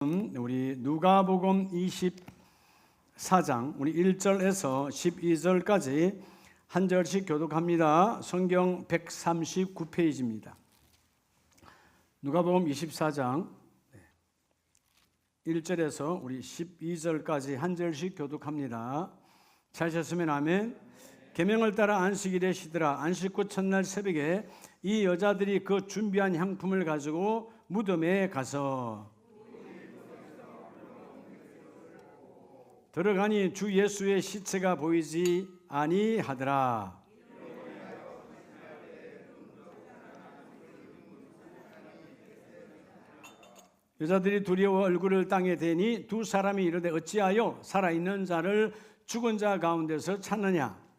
우리 누가복음 24장 우리 1절에서 12절까지 한 절씩 교독합니다. 성경 139페이지입니다. 누가복음 24장 1절에서 우리 12절까지 한 절씩 교독합니다. 찾으셨으면 아멘. 계명을 따라 안식일에 쉬더라. 안식 후 첫날 새벽에 이 여자들이 그 준비한 향품을 가지고 무덤에 가서 들어가니 주 예수의 시체가 보이지 아니하더라. 여자들이 두려워 얼굴을 땅에 대니 두 사람이 이르되 어찌하여 살아있는 자를 죽은 자 가운데서 찾느냐.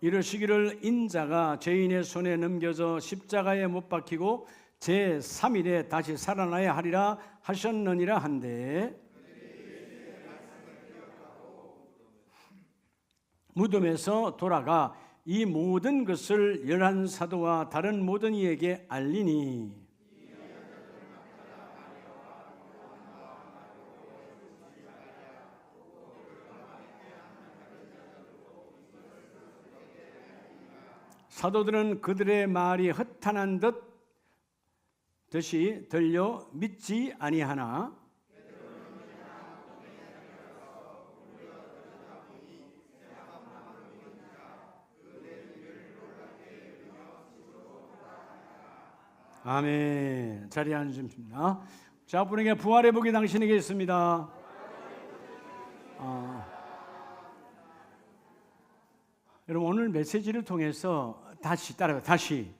이르시기를 인자가 죄인의 손에 넘겨져 십자가에 못 박히고 제3일에 다시 살아나야 하리라 하셨느니라 한데, 무덤에서 돌아가 이 모든 것을 11사도와 다른 모든 이에게 알리니 사도들은 그들의 말이 허탄한 듯이 들려 믿지 아니하나 아멘. 자리에 앉으십니다. 자, 분에게 부활의 복이 당신에게 있습니다. 여러분, 오늘 메시지를 통해서 다시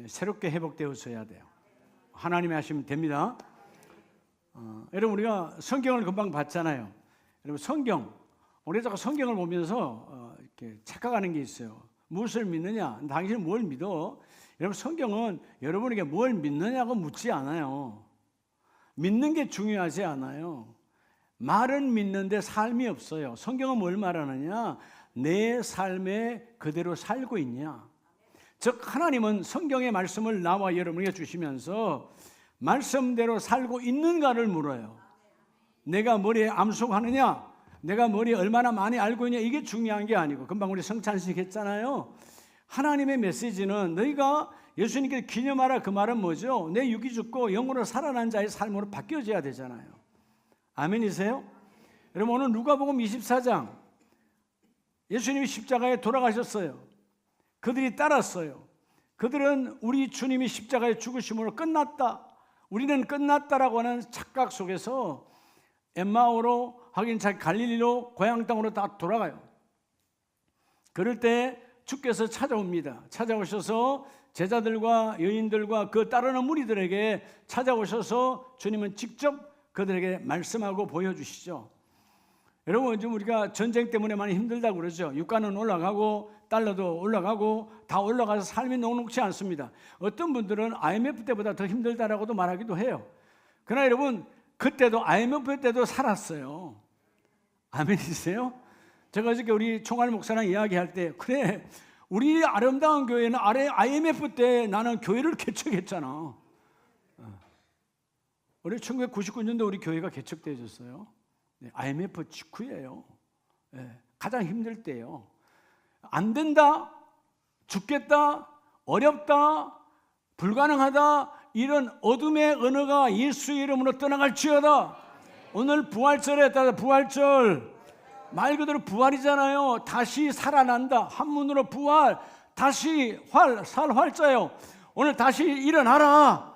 새롭게 회복되어서야 돼요. 하나님이 하시면 됩니다. 여러분, 우리가 성경을 금방 봤잖아요. 여러분, 우리가 자꾸 성경을 보면서 이렇게 착각하는 게 있어요. 무엇을 믿느냐? 당신은 뭘 믿어? 여러분, 성경은 여러분에게 뭘 믿느냐고 묻지 않아요. 믿는 게 중요하지 않아요. 말은 믿는데 삶이 없어요. 성경은 뭘 말하느냐? 내 삶에 그대로 살고 있냐. 즉, 하나님은 성경의 말씀을 나와 여러분에게 주시면서 말씀대로 살고 있는가를 물어요. 내가 머리에 암송하느냐, 내가 머리에 얼마나 많이 알고 있냐, 이게 중요한 게 아니고, 금방 우리 성찬식 했잖아요. 하나님의 메시지는 너희가 예수님께 기념하라, 그 말은 뭐죠? 내 육이 죽고 영으로 살아난 자의 삶으로 바뀌어져야 되잖아요. 아멘이세요? 여러분, 오늘 누가복음 24장 예수님이 십자가에 돌아가셨어요. 그들이 따랐어요. 그들은 우리 주님이 십자가에 죽으심으로 끝났다, 우리는 끝났다라고 하는 착각 속에서 엠마오로, 하긴 자기 갈릴리로, 고향 땅으로 다 돌아가요. 그럴 때 주께서 찾아옵니다. 찾아오셔서 제자들과 여인들과 그 따르는 무리들에게 찾아오셔서 주님은 직접 그들에게 말씀하고 보여주시죠. 여러분, 요즘 우리가 전쟁 때문에 많이 힘들다고 그러죠. 유가는 올라가고 달러도 올라가고 다 올라가서 삶이 녹록지 않습니다. 어떤 분들은 IMF 때보다 더 힘들다라고도 말하기도 해요. 그러나 여러분, 그때도 IMF 때도 살았어요. 아멘이세요? 제가 어저께 우리 총알 목사랑 이야기할 때, 그래, 우리 아름다운 교회는 IMF 때 나는 교회를 개척했잖아. 우리 1999년도 우리 교회가 개척되어졌어요. IMF 직후예요. 가장 힘들 때예요. 안 된다, 죽겠다, 어렵다, 불가능하다, 이런 어둠의 언어가 예수의 이름으로 떠나갈지어다. 오늘 부활절에 따라 부활절, 말 그대로 부활이잖아요. 다시 살아난다. 한문으로 부활, 다시 활자요. 오늘 다시 일어나라.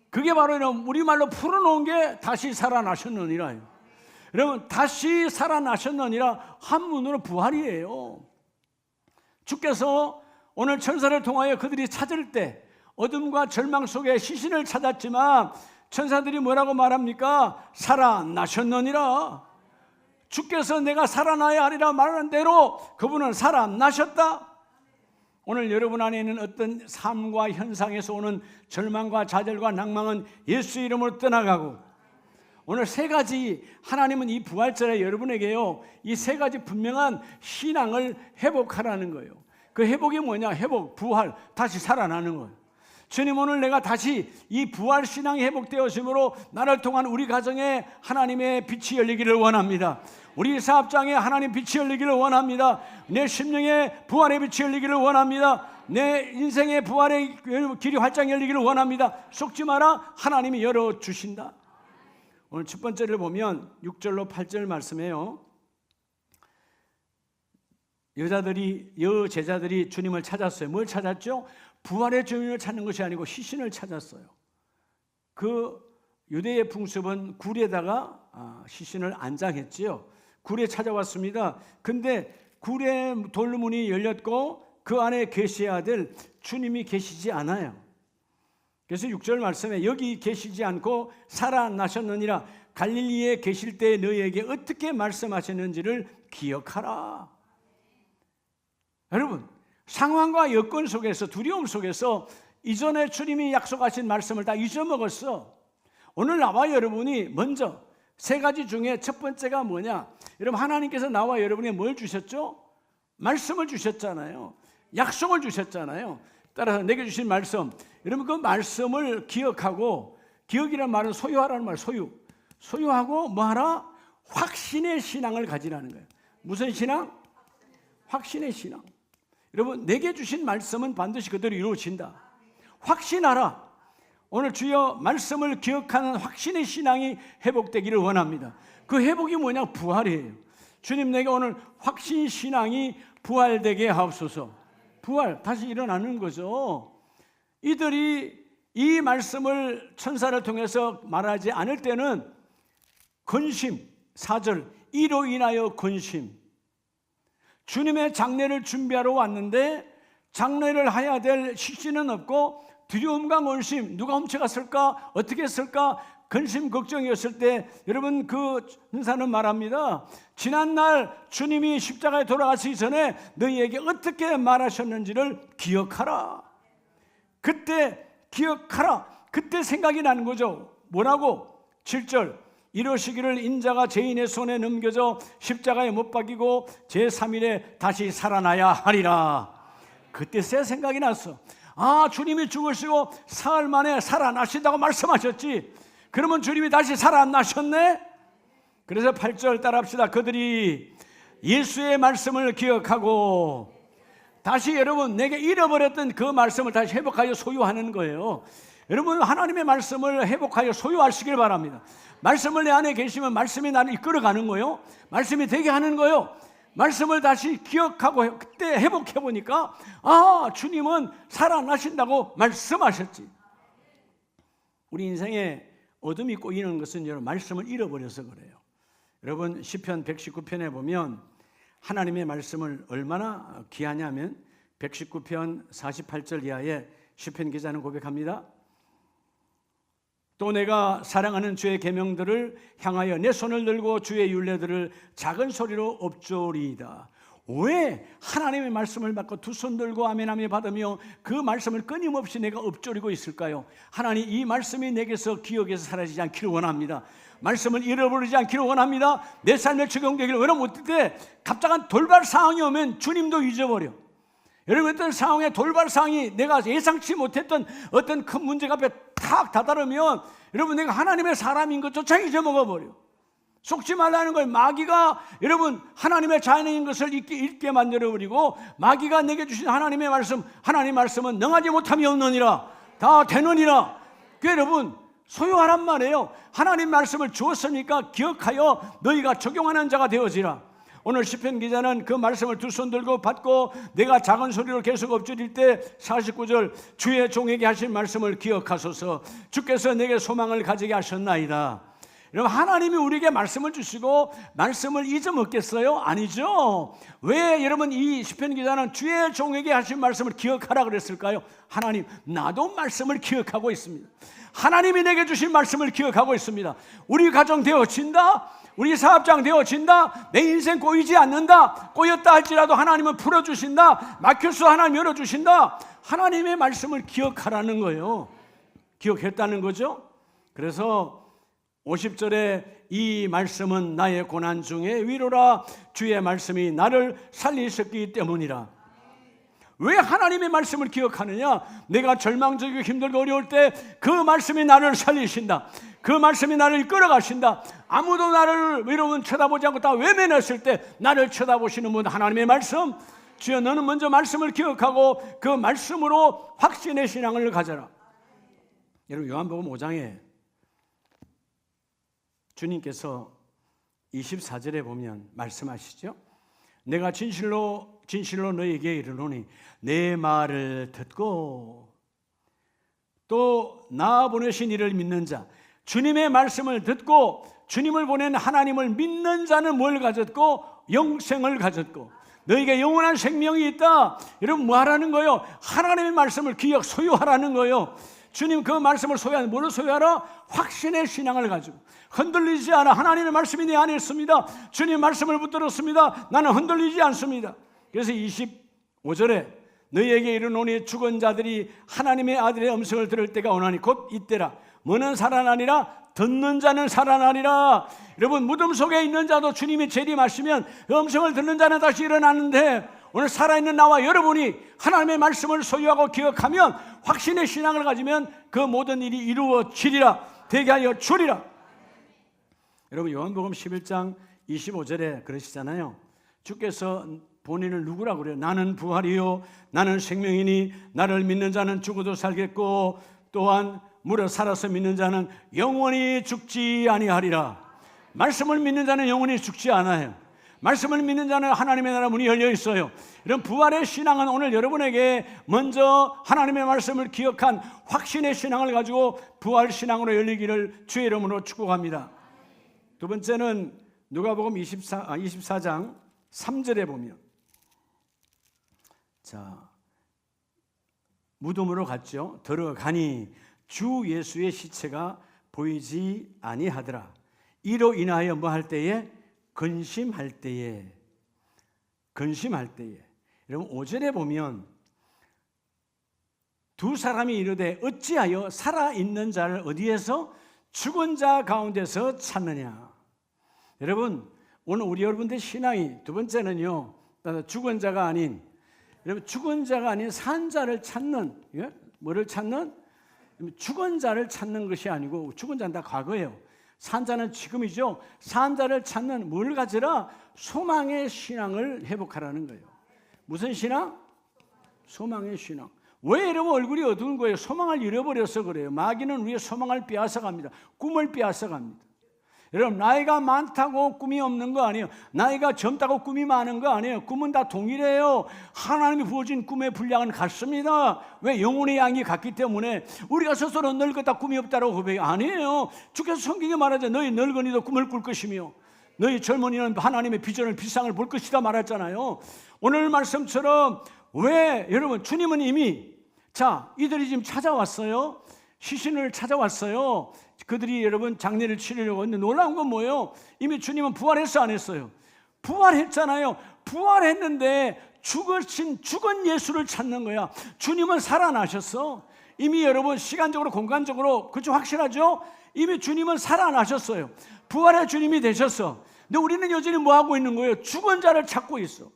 그게 바로 우리말로 풀어놓은 게 다시 살아나셨느니라요. 여러분, 다시 살아나셨느니라 한문으로 부활이에요. 주께서 오늘 천사를 통하여 그들이 찾을 때 어둠과 절망 속에 시신을 찾았지만 천사들이 뭐라고 말합니까? 살아나셨느니라. 주께서 내가 살아나야 하리라 말하는 대로 그분은 살아나셨다. 오늘 여러분 안에 있는 어떤 삶과 현상에서 오는 절망과 좌절과 낭망은 예수 이름으로 떠나가고, 오늘 세 가지, 하나님은 이 부활절에 여러분에게요, 이 세 가지 분명한 신앙을 회복하라는 거예요. 그 회복이 뭐냐? 회복, 부활, 다시 살아나는 거예요. 주님, 오늘 내가 다시 이 부활 신앙이 회복되었으므로 나를 통한 우리 가정에 하나님의 빛이 열리기를 원합니다. 우리 사업장에 하나님 빛이 열리기를 원합니다. 내 심령에 부활의 빛이 열리기를 원합니다. 내 인생의 부활의 길이 활짝 열리기를 원합니다. 속지 마라. 하나님이 열어주신다. 오늘 첫 번째를 보면 6절로 8절 말씀이에요. 여제자들이 주님을 찾았어요. 뭘 찾았죠? 부활의 주님을 찾는 것이 아니고 시신을 찾았어요. 그 유대의 풍습은 굴에다가 시신을 안장했지요. 굴에 찾아왔습니다. 근데 굴에 돌문이 열렸고 그 안에 계셔야 될 주님이 계시지 않아요. 그래서 6절 말씀에 여기 계시지 않고 살아나셨느니라. 갈릴리에 계실 때 너희에게 어떻게 말씀하셨는지를 기억하라. 여러분, 상황과 여건 속에서, 두려움 속에서 이전에 주님이 약속하신 말씀을 다 잊어먹었어. 오늘 나와 여러분이 먼저 세 가지 중에 첫 번째가 뭐냐? 여러분, 하나님께서 나와 여러분에게 뭘 주셨죠? 말씀을 주셨잖아요. 약속을 주셨잖아요. 따라서 내게 주신 말씀, 여러분 그 말씀을 기억하고, 기억이란 말은 소유하라는 말, 소유하고 뭐하라? 확신의 신앙을 가지라는 거예요. 무슨 신앙? 확신의 신앙. 여러분, 내게 주신 말씀은 반드시 그대로 이루어진다. 확신하라. 오늘 주여 말씀을 기억하는 확신의 신앙이 회복되기를 원합니다. 그 회복이 뭐냐? 부활이에요. 주님, 내게 오늘 확신 신앙이 부활되게 하옵소서. 부활, 다시 일어나는 거죠. 이들이 이 말씀을 천사를 통해서 말하지 않을 때는 근심, 4절, 이로 인하여 근심. 주님의 장례를 준비하러 왔는데 장례를 해야 될 시신은 없고 두려움과 근심, 누가 훔쳐갔을까? 어떻게 했을까? 근심, 걱정이었을 때 여러분 그 천사는 말합니다. 지난날 주님이 십자가에 돌아가시기 전에 너희에게 어떻게 말하셨는지를 기억하라. 그때 기억하라. 그때 생각이 나는 거죠. 뭐라고? 7절, 이러시기를 인자가 죄인의 손에 넘겨져 십자가에 못 박이고 제3일에 다시 살아나야 하리라. 그때 새 생각이 났어. 아, 주님이 죽으시고 사흘 만에 살아나신다고 말씀하셨지. 그러면 주님이 다시 살아나셨네. 그래서 8절 따라합시다. 그들이 예수의 말씀을 기억하고 다시 여러분 내게 잃어버렸던 그 말씀을 다시 회복하여 소유하는 거예요. 여러분, 하나님의 말씀을 회복하여 소유하시길 바랍니다. 말씀을 내 안에 계시면 말씀이 나를 이끌어가는 거예요. 말씀이 되게 하는 거예요. 말씀을 다시 기억하고 그때 회복해 보니까 아, 주님은 살아나신다고 말씀하셨지. 우리 인생에 어둠이 꼬이는 것은 여러분 말씀을 잃어버려서 그래요. 여러분, 시편 119편에 보면 하나님의 말씀을 얼마나 귀하냐면 119편 48절 이하에 시편 기자는 고백합니다. 또 내가 사랑하는 주의 계명들을 향하여 내 손을 들고 주의 율례들을 작은 소리로 읊조리이다. 왜 하나님의 말씀을 받고 두 손 들고 아멘하며 받으며 그 말씀을 끊임없이 내가 읊조리고 있을까요? 하나님, 이 말씀이 내게서 기억에서 사라지지 않기를 원합니다. 말씀을 잃어버리지 않기를 원합니다. 내 삶에 적용되기를 원하면 어때? 갑작한 돌발 상황이 오면 주님도 잊어버려. 여러분, 어떤 상황에 돌발 상황이 내가 예상치 못했던 어떤 큰 문제가 앞에 탁 다다르면 여러분 내가 하나님의 사람인 것조차 잊어먹어버려. 속지 말라는 걸 마귀가 여러분 하나님의 자녀인 것을 잊게 만들어버리고 마귀가 내게 주신 하나님의 말씀, 하나님의 말씀은 능하지 못함이 없느니라 다 되느니라. 그 여러분 소유하란 말이에요. 하나님 말씀을 주었으니까 기억하여 너희가 적용하는 자가 되어지라. 오늘 시편 기자는 그 말씀을 두 손 들고 받고 내가 작은 소리로 계속 읊조릴 때 49절, 주의 종에게 하신 말씀을 기억하소서. 주께서 내게 소망을 가지게 하셨나이다. 여러분, 하나님이 우리에게 말씀을 주시고 말씀을 잊어먹겠어요? 아니죠. 왜 여러분 이 시편 기자는 주의 종에게 하신 말씀을 기억하라 그랬을까요? 하나님, 나도 말씀을 기억하고 있습니다. 하나님이 내게 주신 말씀을 기억하고 있습니다. 우리 가정 되어진다, 우리 사업장 되어진다, 내 인생 꼬이지 않는다. 꼬였다 할지라도 하나님은 풀어주신다. 막혔어, 하나님 열어주신다. 하나님의 말씀을 기억하라는 거예요. 기억했다는 거죠. 그래서 50절에 이 말씀은 나의 고난 중에 위로라. 주의 말씀이 나를 살리셨기 때문이라. 왜 하나님의 말씀을 기억하느냐? 내가 절망적이고 힘들고 어려울 때 그 말씀이 나를 살리신다. 그 말씀이 나를 끌어가신다. 아무도 나를 여러분 쳐다보지 않고 다 외면했을 때 나를 쳐다보시는 분 하나님의 말씀. 주여 너는 먼저 말씀을 기억하고 그 말씀으로 확신의 신앙을 가져라. 여러분 요한복음 5장에 주님께서 24절에 보면 말씀하시죠. 내가 진실로 너희에게 이르노니 내 말을 듣고 또 나 보내신 이를 믿는 자, 주님의 말씀을 듣고 주님을 보낸 하나님을 믿는 자는 뭘 가졌고? 영생을 가졌고 너희에게 영원한 생명이 있다. 여러분 뭐 하라는 거예요? 하나님의 말씀을 소유하라는 거예요. 주님 그 말씀을 소유하는, 뭐를 소유하라? 확신의 신앙을 가지고 흔들리지 않아. 하나님의 말씀이 내 안에 있습니다. 주님 말씀을 붙들었습니다. 나는 흔들리지 않습니다. 그래서 25절에 너희에게 이르노니 죽은 자들이 하나님의 아들의 음성을 들을 때가 오나니 곧 이때라. 뭐는 살아나니라? 듣는 자는 살아나리라. 여러분 무덤 속에 있는 자도 주님이 재림하시면 음성을 듣는 자는 다시 일어나는데, 오늘 살아있는 나와 여러분이 하나님의 말씀을 소유하고 기억하면 확신의 신앙을 가지면 그 모든 일이 이루어지리라. 되게 하여 주리라. 여러분 요한복음 11장 25절에 그러시잖아요. 주께서 본인을 누구라고 그래요? 나는 부활이요 나는 생명이니 나를 믿는 자는 죽어도 살겠고 또한 무려 살아서 믿는 자는 영원히 죽지 아니하리라. 말씀을 믿는 자는 영원히 죽지 않아요. 말씀을 믿는 자는 하나님의 나라 문이 열려 있어요. 이런 부활의 신앙은 오늘 여러분에게 먼저 하나님의 말씀을 기억한 확신의 신앙을 가지고 부활 신앙으로 열리기를 주의 이름으로 축복합니다. 두 번째는 누가복음 24장 3절에 보면, 자 무덤으로 갔죠. 들어가니 주 예수의 시체가 보이지 아니하더라. 이로 인하여 뭐 할 때에? 근심할 때에. 여러분 5절에 보면 두 사람이 이르되 어찌하여 살아있는 자를 어디에서? 죽은 자 가운데서 찾느냐. 여러분 오늘 우리 여러분들 신앙이 두 번째는요, 죽은 자가 아닌, 여러분 죽은 자가 아닌 산 자를 찾는, 뭐를 찾는? 죽은 자를 찾는 것이 아니고, 죽은 자는 다 과거예요. 산 자는 지금이죠. 산 자를 찾는 뭘 가지라? 소망의 신앙을 회복하라는 거예요. 무슨 신앙? 소망의 신앙. 왜 여러분 얼굴이 어두운 거예요? 소망을 잃어버려서 그래요. 마귀는 우리의 소망을 빼앗아갑니다. 꿈을 빼앗아갑니다. 여러분 나이가 많다고 꿈이 없는 거 아니에요. 나이가 젊다고 꿈이 많은 거 아니에요. 꿈은 다 동일해요. 하나님이 부어진 꿈의 분량은 같습니다. 왜? 영혼의 양이 같기 때문에. 우리가 스스로 늙었다 꿈이 없다라고 고백이 아니에요. 주께서 성경에 말하자. 너희 늙은이도 꿈을 꿀 것이며 너희 젊은이는 하나님의 비전을 비상을 볼 것이다 말했잖아요. 오늘 말씀처럼 왜 여러분 주님은 이미 이들이 지금 찾아왔어요. 시신을 찾아왔어요. 그들이 여러분 장례를 치르려고 했는데 놀라운 건 뭐예요? 이미 주님은 부활했어 안 했어요? 부활했잖아요. 부활했는데 죽은 예수를 찾는 거야. 주님은 살아나셨어. 이미 여러분 시간적으로 공간적으로 그렇죠? 확실하죠? 이미 주님은 살아나셨어요. 부활의 주님이 되셨어. 근데 우리는 여전히 뭐 하고 있는 거예요? 죽은 자를 찾고 있어.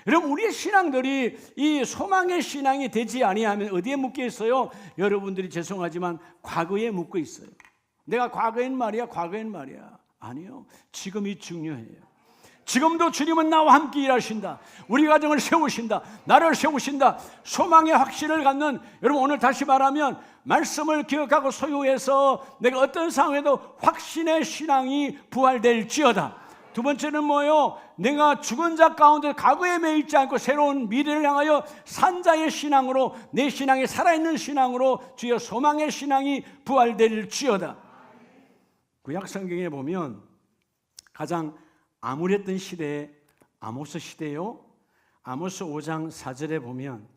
여러분 우리의 신앙들이 이 소망의 신앙이 되지 아니하면 어디에 묶여 있어요? 여러분들이 죄송하지만 과거에 묶여 있어요. 내가 과거엔 말이야 아니요. 지금이 중요해요. 지금도 주님은 나와 함께 일하신다. 우리 가정을 세우신다. 나를 세우신다. 소망의 확신을 갖는, 여러분 오늘 다시 말하면 말씀을 기억하고 소유해서 내가 어떤 상황에도 확신의 신앙이 부활될지어다. 두 번째는 뭐예요? 내가 죽은 자 가운데 과거에 매이지 않고 새로운 미래를 향하여 산자의 신앙으로, 내 신앙이 살아있는 신앙으로 주여 소망의 신앙이 부활될지어다. 구약 성경에 보면 가장 암울했던 시대에 아모스 시대요. 아모스 5장 4절에 보면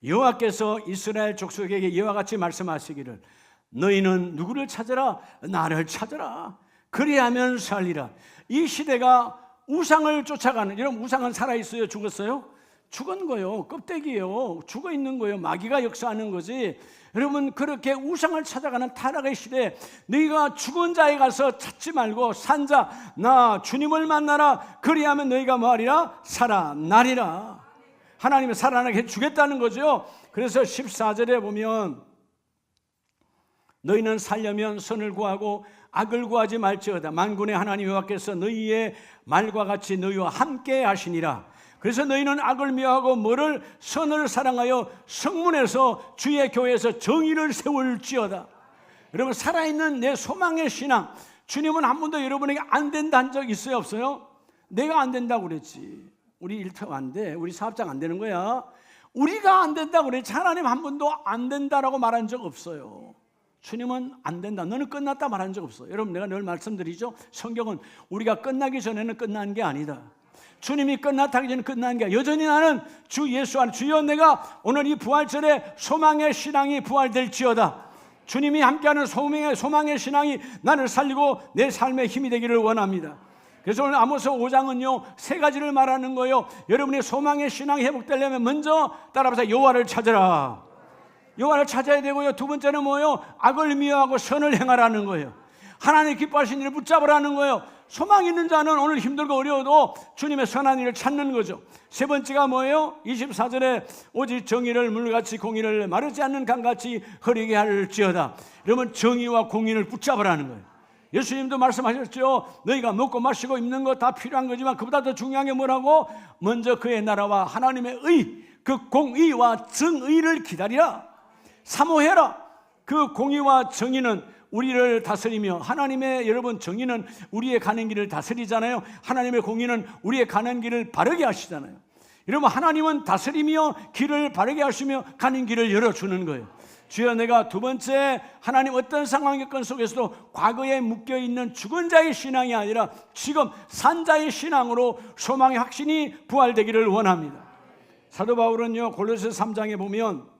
여호와께서 이스라엘 족속에게 이와 같이 말씀하시기를 너희는 누구를 찾으라? 나를 찾으라. 그리하면 살리라. 이 시대가 우상을 쫓아가는, 여러분 우상은 살아있어요? 죽었어요? 죽은 거요. 껍데기예요. 죽어 있는 거예요. 마귀가 역사하는 거지. 여러분 그렇게 우상을 찾아가는 타락의 시대에 너희가 죽은 자에 가서 찾지 말고 산자 나 주님을 만나라. 그리하면 너희가 뭐하리라? 살아나리라. 하나님이 살아나게 해주겠다는 거죠. 그래서 14절에 보면 너희는 살려면 선을 구하고 악을 구하지 말지어다. 만군의 하나님 여호와께서 너희의 말과 같이 너희와 함께 하시니라. 그래서 너희는 악을 미워하고 뭐를? 선을 사랑하여 성문에서 주의 교회에서 정의를 세울지어다. 여러분, 살아있는 내 소망의 신앙, 주님은 한 번도 여러분에게 안 된다 한 적 있어요, 없어요? 내가 안 된다고 그랬지. 우리 일터 안 돼, 우리 사업장 안 되는 거야. 우리가 안 된다고 그랬지. 하나님 한 번도 안 된다라고 말한 적 없어요. 주님은 안 된다, 너는 끝났다 말한 적 없어요. 여러분, 내가 늘 말씀드리죠. 성경은 우리가 끝나기 전에는 끝난 게 아니다. 주님이 끝났다 하기 전에 끝난 게 아니라 여전히 나는 주 예수 안에, 주여 내가 오늘 이 부활절에 소망의 신앙이 부활될지어다. 주님이 함께하는 소망의 신앙이 나를 살리고 내 삶의 힘이 되기를 원합니다. 그래서 오늘 아모스 5장은요 3가지를 말하는 거예요. 여러분의 소망의 신앙이 회복되려면 먼저 따라서 여호와를 찾으라. 여호와를 찾아야 되고요. 두 번째는 뭐예요? 악을 미워하고 선을 행하라는 거예요. 하나님 기뻐하시는 일을 붙잡으라는 거예요. 소망 있는 자는 오늘 힘들고 어려워도 주님의 선한 일을 찾는 거죠. 세 번째가 뭐예요? 24절에 오직 정의를 물같이 공의를 마르지 않는 강같이 흐리게 할지어다. 여러분, 정의와 공의를 붙잡으라는 거예요. 예수님도 말씀하셨죠. 너희가 먹고 마시고 입는 거 다 필요한 거지만 그보다 더 중요한 게 뭐라고? 먼저 그의 나라와 하나님의 의, 그 공의와 정의를 기다리라. 사모해라. 그 공의와 정의는 우리를 다스리며, 하나님의 여러분 정의는 우리의 가는 길을 다스리잖아요. 하나님의 공의는 우리의 가는 길을 바르게 하시잖아요. 여러분, 하나님은 다스리며 길을 바르게 하시며 가는 길을 열어주는 거예요. 주여, 내가 두 번째, 하나님 어떤 상황의 건 속에서도 과거에 묶여있는 죽은 자의 신앙이 아니라 지금 산 자의 신앙으로 소망의 확신이 부활되기를 원합니다. 사도 바울은요 골로새 3장에 보면,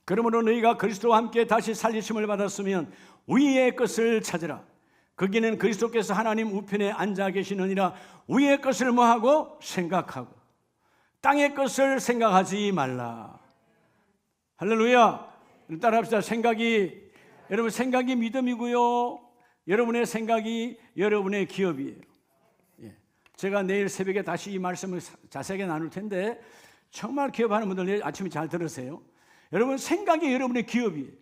그러므로 너희가 그리스도와 함께 다시 살리심을 받았으면 위의 것을 찾으라. 거기는 그리스도께서 하나님 우편에 앉아 계시느니라. 위의 것을 뭐하고? 생각하고 땅의 것을 생각하지 말라. 할렐루야. 따라합시다. 여러분, 생각이 믿음이고요, 여러분의 생각이 여러분의 기업이에요. 제가 내일 새벽에 다시 이 말씀을 자세하게 나눌 텐데 정말 기업하는 분들 내일 아침에 잘 들으세요. 여러분, 생각이 여러분의 기업이에요.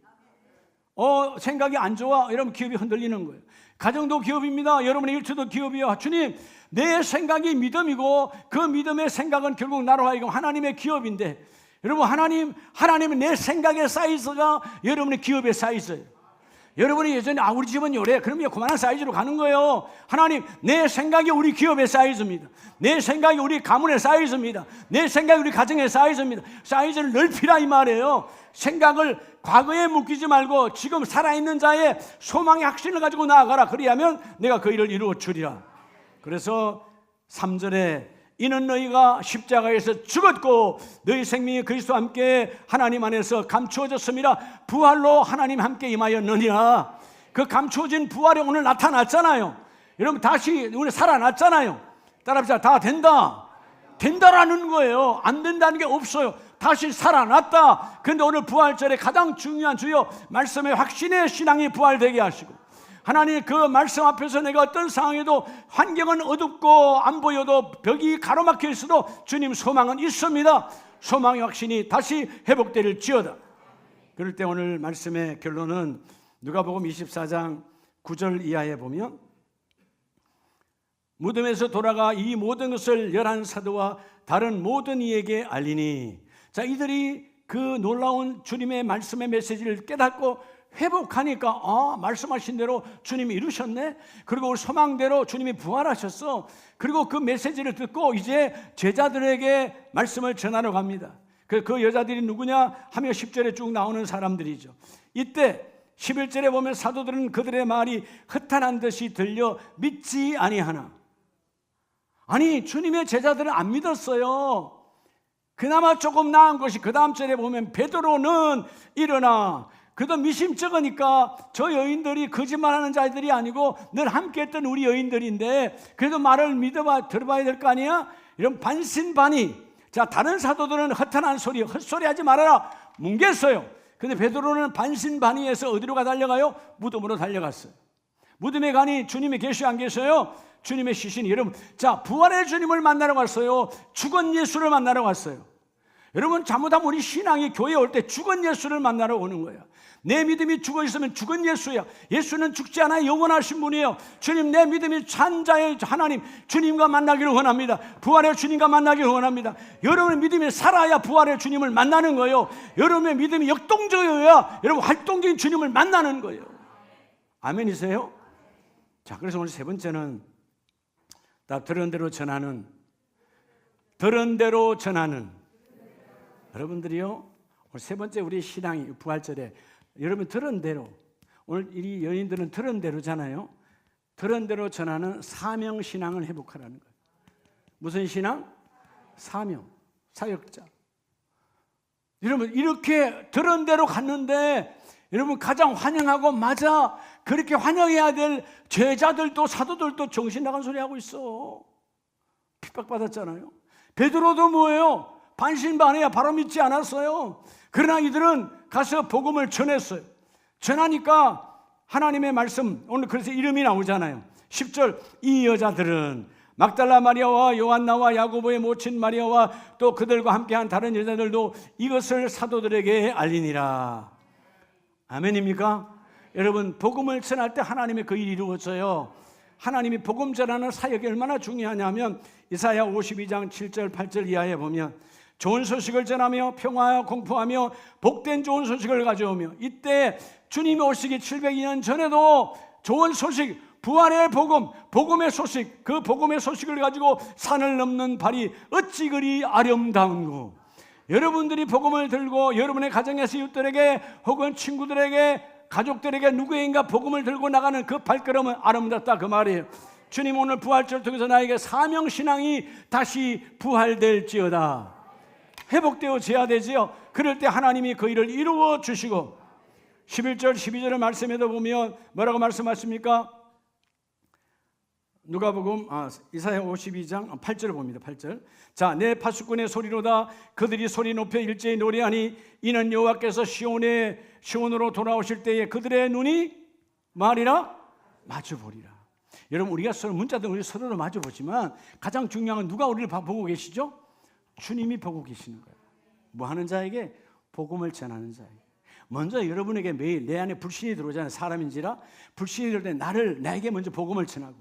생각이 안 좋아, 여러분 기업이 흔들리는 거예요. 가정도 기업입니다. 여러분의 일터도 기업이요. 주님, 내 생각이 믿음이고 그 믿음의 생각은 결국 나로 하여금 하나님의 기업인데, 여러분, 하나님은 내 생각의 사이즈가 여러분의 기업의 사이즈예요. 여러분이 예전에 우리 집은 요래, 그러면 그만한 사이즈로 가는 거예요. 하나님, 내 생각이 우리 기업의 사이즈입니다. 내 생각이 우리 가문의 사이즈입니다. 내 생각이 우리 가정의 사이즈입니다. 사이즈를 넓히라 이 말이에요. 생각을 과거에 묶이지 말고 지금 살아있는 자의 소망의 확신을 가지고 나아가라. 그리하면 내가 그 일을 이루어 주리라. 그래서 3절에 이는 너희가 십자가에서 죽었고 너희 생명이 그리스도와 함께 하나님 안에서 감추어졌습니다. 부활로 하나님 함께 임하였느니라. 그 감추어진 부활이 오늘 나타났잖아요. 여러분, 다시 우리 살아났잖아요. 따라합시다. 다 된다. 된다라는 거예요. 안 된다는 게 없어요. 다시 살아났다. 그런데 오늘 부활절에 가장 중요한 주요 말씀의 확신의 신앙이 부활되게 하시고, 하나님 그 말씀 앞에서 내가 어떤 상황에도 환경은 어둡고 안 보여도 벽이 가로막혀 있어도 주님 소망은 있습니다. 소망의 확신이 다시 회복될지어다. 그럴 때 오늘 말씀의 결론은 누가복음 24장 9절 이하에 보면, 무덤에서 돌아가 이 모든 것을 11사도와 다른 모든 이에게 알리니. 자, 이들이 그 놀라운 주님의 말씀의 메시지를 깨닫고 회복하니까 말씀하신 대로 주님이 이루셨네. 그리고 우리 소망대로 주님이 부활하셨어. 그리고 그 메시지를 듣고 이제 제자들에게 말씀을 전하러 갑니다. 그 여자들이 누구냐 하면 10절에 쭉 나오는 사람들이죠. 이때 11절에 보면 사도들은 그들의 말이 허탄한 듯이 들려 믿지 아니하나. 아니, 주님의 제자들은 안 믿었어요. 그나마 조금 나은 것이 그 다음 절에 보면 베드로는 일어나. 그도 미심쩍으니까 저 여인들이 거짓말하는 자들이 아니고 늘 함께했던 우리 여인들인데 그래도 말을 들어봐야 될 거 아니야? 이런 반신반의. 자, 다른 사도들은 허탄한 소리, 헛소리 하지 말아라 뭉갰어요. 근데 베드로는 반신반의해서 어디로 달려가요? 무덤으로 달려갔어요. 무덤에 가니 주님이 계셔 안 계셔요? 주님의 시신이. 여러분, 자, 부활의 주님을 만나러 갔어요? 죽은 예수를 만나러 갔어요? 여러분, 잘못하면 우리 신앙이 교회에 올 때 죽은 예수를 만나러 오는 거야. 내 믿음이 죽어 있으면 죽은 예수야. 예수는 죽지 않아 영원하신 분이에요. 주님, 내 믿음이 산 자의 하나님, 주님과 만나기를 원합니다. 부활의 주님과 만나기를 원합니다. 여러분의 믿음이 살아야 부활의 주님을 만나는 거예요. 여러분의 믿음이 역동적이어야 여러분 활동적인 주님을 만나는 거예요. 아멘이세요? 자, 그래서 오늘 세 번째는 다 들은 대로 전하는, 들은 대로 전하는. 여러분들이요, 오늘 세 번째 우리 신앙이 부활절에 여러분 들은 대로, 오늘 이 연인들은 들은 대로잖아요. 들은 대로 전하는 사명 신앙을 회복하라는 거예요. 무슨 신앙? 사명, 사역자. 여러분, 이렇게 들은 대로 갔는데 여러분 가장 환영하고, 맞아, 그렇게 환영해야 될 제자들도 사도들도 정신 나간 소리 하고 있어. 핍박받았잖아요. 베드로도 뭐예요? 반신반의야. 바로 믿지 않았어요. 그러나 이들은 가서 복음을 전했어요. 전하니까 하나님의 말씀, 오늘 그래서 이름이 나오잖아요. 10절, 이 여자들은 막달라 마리아와 요한나와 야고보의 모친 마리아와 또 그들과 함께한 다른 여자들도 이것을 사도들에게 알리니라. 아멘입니까? 여러분, 복음을 전할 때 하나님의 그 일이 이루어져요. 하나님이 복음 전하는 사역이 얼마나 중요하냐면 이사야 52장 7절 8절 이하에 보면 좋은 소식을 전하며 평화하여 공포하며 복된 좋은 소식을 가져오며, 이때 주님이 오시기 702년 전에도 좋은 소식, 부활의 복음, 복음의 소식, 그 복음의 소식을 가지고 산을 넘는 발이 어찌 그리 아름다운고. 여러분들이 복음을 들고 여러분의 가정에서 이웃들에게 혹은 친구들에게 가족들에게 누구인가 복음을 들고 나가는 그 발걸음은 아름답다, 그 말이에요. 주님, 오늘 부활절 통해서 나에게 사명신앙이 다시 부활될지어다, 회복되어져야 되지요. 그럴 때 하나님이 그 일을 이루어 주시고, 11절 12절의 말씀에도 보면 뭐라고 말씀하십니까? 누가복음 이사야 52장 8절을 봅니다. 8절. 자, 내 파수꾼의 소리로다 그들이 소리 높여 일제히 노래하니 이는 여호와께서 시온으로 돌아오실 때에 그들의 눈이 말이라 마주보리라. 여러분, 우리가 서로 문자도 우리 서로를 마주보지만 가장 중요한 건 누가 우리를 보고 계시죠? 주님이 보고 계시는 거예요. 뭐 하는 자에게? 복음을 전하는 자에게. 먼저 여러분에게 매일 내 안에 불신이 들어오잖아요. 사람인지라 불신이 들어올 때 나에게 먼저 복음을 전하고,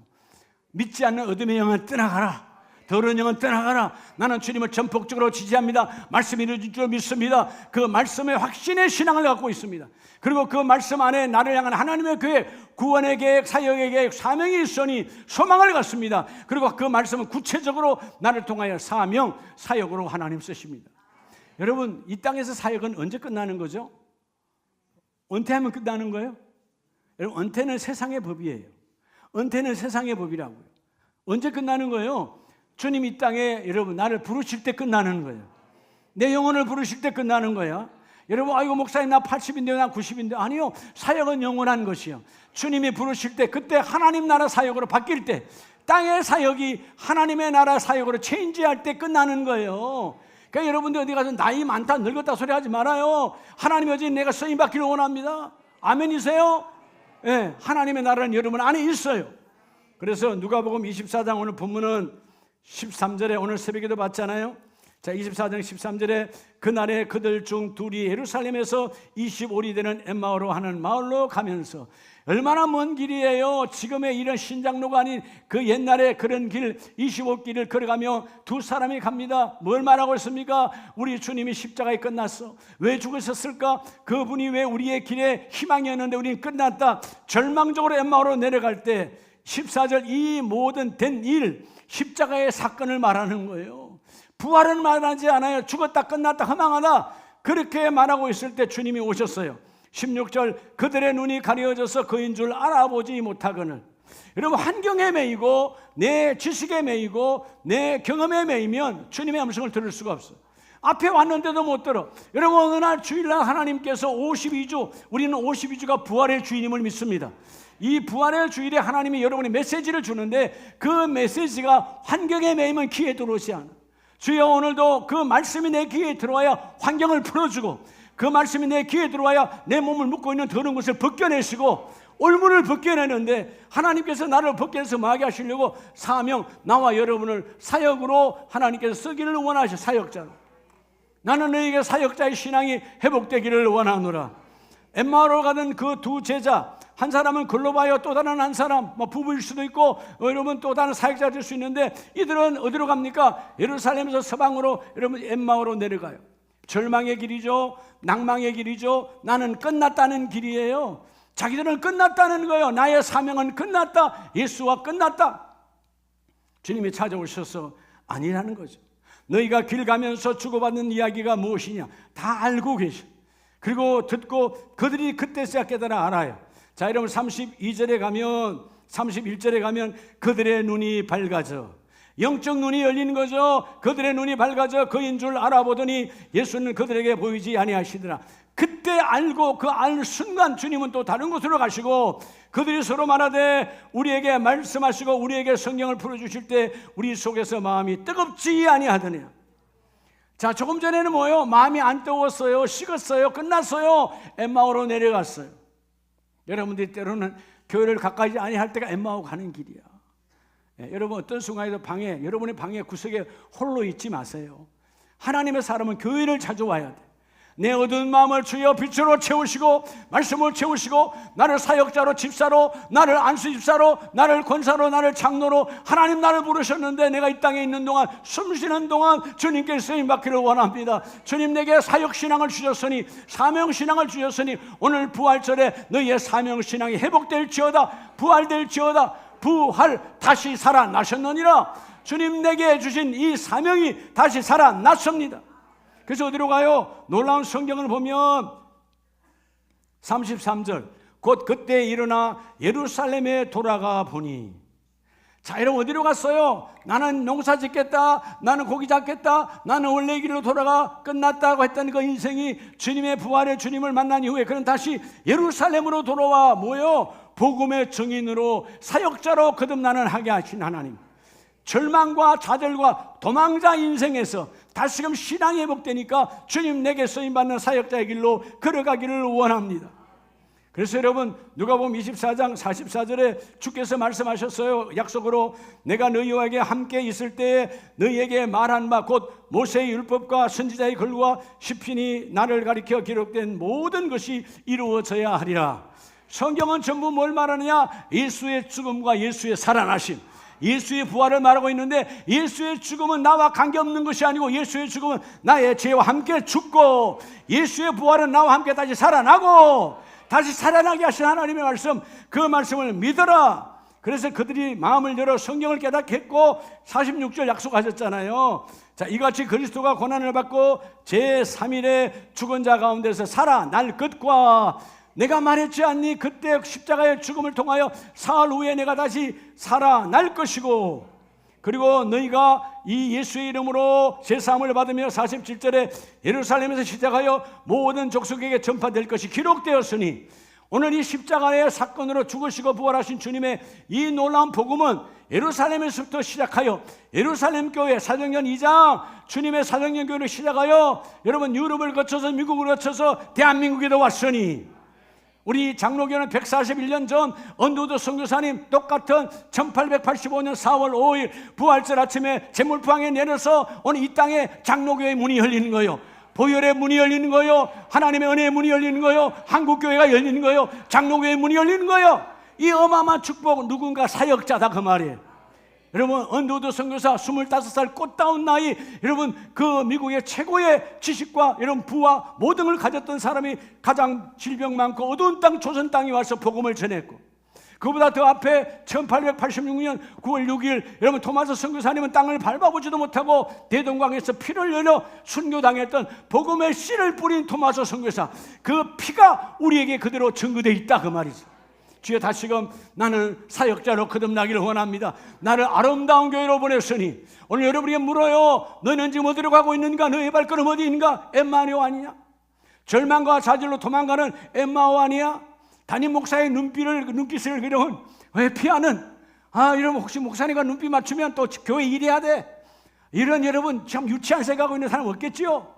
믿지 않는 어둠의 영은 떠나가라, 더러운 영은 떠나가라, 나는 주님을 전폭적으로 지지합니다, 말씀이 이루어질 줄 믿습니다. 그 말씀에 확신의 신앙을 갖고 있습니다. 그리고 그 말씀 안에 나를 향한 하나님의 계획, 구원의 계획, 사역의 계획, 사명이 있으니 소망을 갖습니다. 그리고 그 말씀은 구체적으로 나를 통하여 사명, 사역으로 하나님 쓰십니다. 여러분, 이 땅에서 사역은 언제 끝나는 거죠? 은퇴하면 끝나는 거예요? 여러분, 은퇴는 세상의 법이에요. 은퇴는 세상의 법이라고요. 언제 끝나는 거예요? 주님 이 땅에 여러분 나를 부르실 때 끝나는 거예요. 내 영혼을 부르실 때 끝나는 거야. 여러분, 아이고 목사님 나 80인데요, 나 90인데. 아니요, 사역은 영원한 것이요. 주님이 부르실 때, 그때 하나님 나라 사역으로 바뀔 때, 땅의 사역이 하나님의 나라 사역으로 체인지할 때 끝나는 거예요. 그러니까 여러분들 어디 가서 나이 많다, 늙었다 소리 하지 말아요. 하나님 여전히 내가 쓰임 받기를 원합니다. 아멘이세요? 네, 하나님의 나라는 여러분 안에 있어요. 그래서 누가복음 24장 오늘 본문은 13절에 오늘 새벽에도 봤잖아요. 자, 24장 13절에 그날에 그들 중 둘이 예루살렘에서 25리 되는 엠마오로 하는 마을로 가면서, 얼마나 먼 길이에요. 지금의 이런 신장로가 아닌 그 옛날에 그런 길 25길을 걸어가며 두 사람이 갑니다. 뭘 말하고 있습니까? 우리 주님이 십자가에 끝났어. 왜 죽으셨을까? 그분이 왜 우리의 길에 희망이었는데 우리는 끝났다. 절망적으로 엠마오로 내려갈 때 14절, 이 모든 된 일, 십자가의 사건을 말하는 거예요. 부활은 말하지 않아요. 죽었다 끝났다 허망하다 그렇게 말하고 있을 때 주님이 오셨어요. 16절, 그들의 눈이 가려져서 그인 줄 알아보지 못하거늘. 여러분, 환경에 매이고 내 지식에 매이고 내 경험에 매이면 주님의 음성을 들을 수가 없어요. 앞에 왔는데도 못 들어. 여러분, 어느 날 주일날 하나님께서 52주, 우리는 52주가 부활의 주인임을 믿습니다. 이 부활의 주일에 하나님이 여러분의 메시지를 주는데 그 메시지가 환경에 매이면 귀에 들어오지 않아. 주여, 오늘도 그 말씀이 내 귀에 들어와야 환경을 풀어주고, 그 말씀이 내 귀에 들어와야 내 몸을 묶고 있는 더러운 것을 벗겨내시고, 올무를 벗겨내는데 하나님께서 나를 벗겨내서 뭐하게 하시려고 사명, 나와 여러분을 사역으로 하나님께서 쓰기를 원하셔. 사역자로. 나는 너에게 사역자의 신앙이 회복되기를 원하노라. 엠마오로 가던 그 두 제자, 한 사람은 글로바요, 또 다른 한 사람, 부부일 수도 있고 여러분 또 다른 사역자 될 수 있는데, 이들은 어디로 갑니까? 예루살렘에서 서방으로 여러분 엠마오로 내려가요. 절망의 길이죠. 낭망의 길이죠. 나는 끝났다는 길이에요. 자기들은 끝났다는 거예요. 나의 사명은 끝났다. 예수와 끝났다. 주님이 찾아오셔서 아니라는 거죠. 너희가 길 가면서 주고받는 이야기가 무엇이냐 다 알고 계셔. 그리고 듣고 그들이 그때서야 깨달아 알아요. 자, 여러분 32절에 가면, 31절에 가면 그들의 눈이 밝아져, 영적 눈이 열리는 거죠. 그들의 눈이 밝아져 그인 줄 알아보더니 예수는 그들에게 보이지 아니하시더라. 그때 알고 그 알 순간 주님은 또 다른 곳으로 가시고, 그들이 서로 말하되 우리에게 말씀하시고 우리에게 성경을 풀어주실 때 우리 속에서 마음이 뜨겁지 아니하더냐. 자, 조금 전에는 뭐예요? 마음이 안 뜨거웠어요. 식었어요. 끝났어요. 엠마오로 내려갔어요. 여러분들이 때로는 교회를 가까이 아니할 때가 엠마오 가는 길이야. 여러분 어떤 순간에도 여러분의 방에 구석에 홀로 있지 마세요. 하나님의 사람은 교회를 자주 와야 돼. 내 어두운 마음을 주여 빛으로 채우시고 말씀을 채우시고, 나를 사역자로, 집사로, 나를 안수 집사로, 나를 권사로, 나를 장로로 하나님 나를 부르셨는데, 내가 이 땅에 있는 동안, 숨쉬는 동안 주님께 쓰임받기를 원합니다. 주님 내게 사역신앙을 주셨으니, 사명신앙을 주셨으니 오늘 부활절에 너희의 사명신앙이 회복될지어다. 부활될지어다. 부활, 다시 살아나셨느니라. 주님 내게 주신 이 사명이 다시 살아났습니다. 그래서 어디로 가요? 놀라운 성경을 보면 33절, 곧 그때 일어나 예루살렘에 돌아가 보니. 자, 여러분 어디로 갔어요? 나는 농사 짓겠다, 나는 고기 잡겠다, 나는 원래 길로 돌아가 끝났다고 했던 그 인생이 주님의 부활의 주님을 만난 이후에 그는 다시 예루살렘으로 돌아와 뭐요? 복음의 증인으로, 사역자로 거듭나는 하게 하신 하나님. 절망과 좌절과 도망자 인생에서 다시금 신앙이 회복되니까 주님 내게 쓰임받는 사역자의 길로 걸어가기를 원합니다. 그래서 여러분 누가복음 24장 44절에 주께서 말씀하셨어요. 약속으로 내가 너희에게 함께 있을 때에 너희에게 말한 바 곧 모세의 율법과 선지자의 글과 시편이 나를 가리켜 기록된 모든 것이 이루어져야 하리라. 성경은 전부 뭘 말하느냐? 예수의 죽음과 예수의 살아나심, 예수의 부활을 말하고 있는데, 예수의 죽음은 나와 관계없는 것이 아니고 예수의 죽음은 나의 죄와 함께 죽고, 예수의 부활은 나와 함께 다시 살아나고, 다시 살아나게 하신 하나님의 말씀, 그 말씀을 믿어라. 그래서 그들이 마음을 열어 성경을 깨닫게 했고 46절 약속하셨잖아요. 자, 이같이 그리스도가 고난을 받고 제3일에 죽은 자 가운데서 살아날 것과, 내가 말했지 않니? 그때 십자가의 죽음을 통하여 사흘 후에 내가 다시 살아날 것이고, 그리고 너희가 이 예수의 이름으로 제사함을 받으며 47절에 예루살렘에서 시작하여 모든 족속에게 전파될 것이 기록되었으니, 오늘 이 십자가의 사건으로 죽으시고 부활하신 주님의 이 놀라운 복음은 예루살렘에서부터 시작하여 예루살렘 교회 사도행전 2장 주님의 사도행전 교회를 시작하여 여러분 유럽을 거쳐서 미국을 거쳐서 대한민국에도 왔으니, 우리 장로교는 141년 전 언더우드 선교사님 똑같은 1885년 4월 5일 부활절 아침에 제물포항에 내려서 오늘 이 땅에 장로교의 문이 열리는 거예요. 보혈의 문이 열리는 거예요. 하나님의 은혜의 문이 열리는 거예요. 한국교회가 열리는 거예요. 장로교의 문이 열리는 거예요. 이 어마어마한 축복, 누군가 사역자다 그 말이에요. 여러분 언더우드 선교사 25살 꽃다운 나이, 여러분 그 미국의 최고의 지식과 여러분 부와 모든 걸 가졌던 사람이 가장 질병 많고 어두운 땅 조선 땅에 와서 복음을 전했고, 그보다 더 앞에 1886년 9월 6일 여러분 토마스 선교사님은 땅을 밟아보지도 못하고 대동강에서 피를 흘려 순교당했던 복음의 씨를 뿌린 토마스 선교사, 그 피가 우리에게 그대로 증거되어 있다 그 말이죠. 주여 다시금 나는 사역자로 거듭나기를 원합니다. 나를 아름다운 교회로 보냈으니 오늘 여러분에게 물어요. 너는 지금 어디로 가고 있는가? 너의 발걸음 어디 있는가? 엠마오 아니냐? 절망과 좌절로 도망가는 엠마오 아니야? 담임 목사의 눈빛을 그려온 왜 피하는, 이러면 혹시 목사님과 눈빛 맞추면 또 교회 일해야 돼, 이런 여러분 참 유치한 생각하고 있는 사람 없겠지요?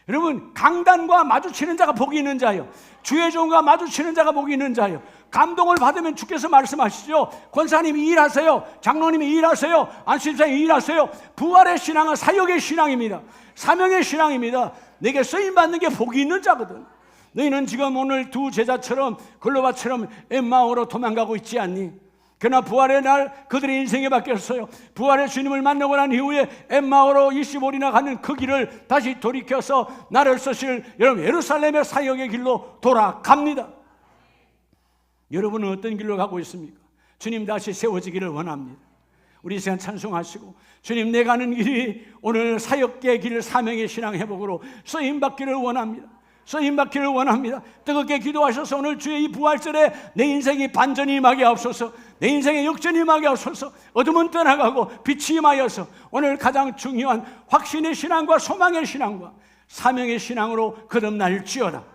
여러분 강단과 마주치는 자가 복이 있는 자요, 주의 종과 마주치는 자가 복이 있는 자요, 감동을 받으면 주께서 말씀하시죠. 권사님이 일하세요. 장로님이 일하세요. 안수집사님이 일하세요. 부활의 신앙은 사역의 신앙입니다. 사명의 신앙입니다. 내게 쓰임받는 게 복이 있는 자거든. 너희는 지금 오늘 두 제자처럼 글로바처럼 엠마오로 도망가고 있지 않니? 그러나 부활의 날 그들의 인생이 바뀌었어요. 부활의 주님을 만나고 난 이후에 엠마오로 25일이나 가는 그 길을 다시 돌이켜서 나를 쓰실 여러분 예루살렘의 사역의 길로 돌아갑니다. 여러분은 어떤 길로 가고 있습니까? 주님 다시 세워지기를 원합니다. 우리 시간 찬송하시고 주님 내 가는 길이 오늘 사역의 길 사명의 신앙 회복으로 쓰임받기를 원합니다. 쓰임받기를 원합니다. 뜨겁게 기도하셔서 오늘 주의 이 부활절에 내 인생이 반전이 임하게 하옵소서. 내 인생에 역전이 임하게 하옵소서. 어둠은 떠나가고 빛이 임하여서 오늘 가장 중요한 확신의 신앙과 소망의 신앙과 사명의 신앙으로 거듭날지어다.